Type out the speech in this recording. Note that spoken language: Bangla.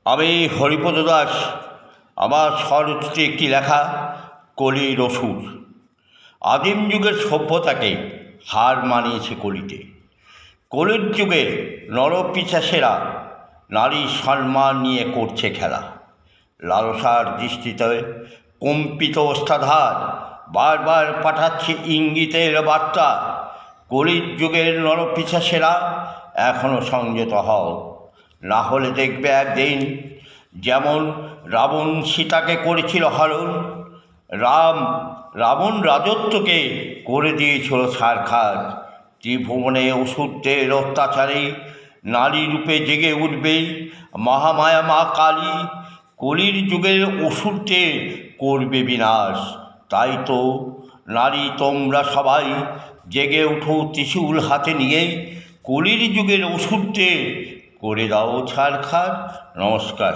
আমি হরিপদ দাস। আমার স্বরচিত একটি লেখা কলির অসুর। আদিম যুগের সভ্যতাকে হার মানিয়েছে কলিতে। কলির যুগের নরপিশাচেরা নারীর সম্মান নিয়ে করছে খেলা। লালসার দৃষ্টিতে কম্পিত ওষ্ঠাধর বারবার পাঠাচ্ছে ইঙ্গিতের বার্তা। কলির যুগের নরপিশাচেরা এখনও সংযত হও, না হলে দেখবে একদিন যেমন রাবণ সীতাকে করেছিল হরণ, রাবণ রাজত্বকে করে দিয়েছিল ছারখার। ত্রিভুবনে অসুরদের অত্যাচারে নারী রূপে জেগে উঠবে মহামায়া মা কালী। কলির যুগের অসুরদের করবে বিনাশ। তাই তো নারী তোমরা সবাই জেগে উঠো ত্রিশূল হাতে নিয়ে, কলির যুগের অসুরদের করে দাও ছারখার। নমস্কার।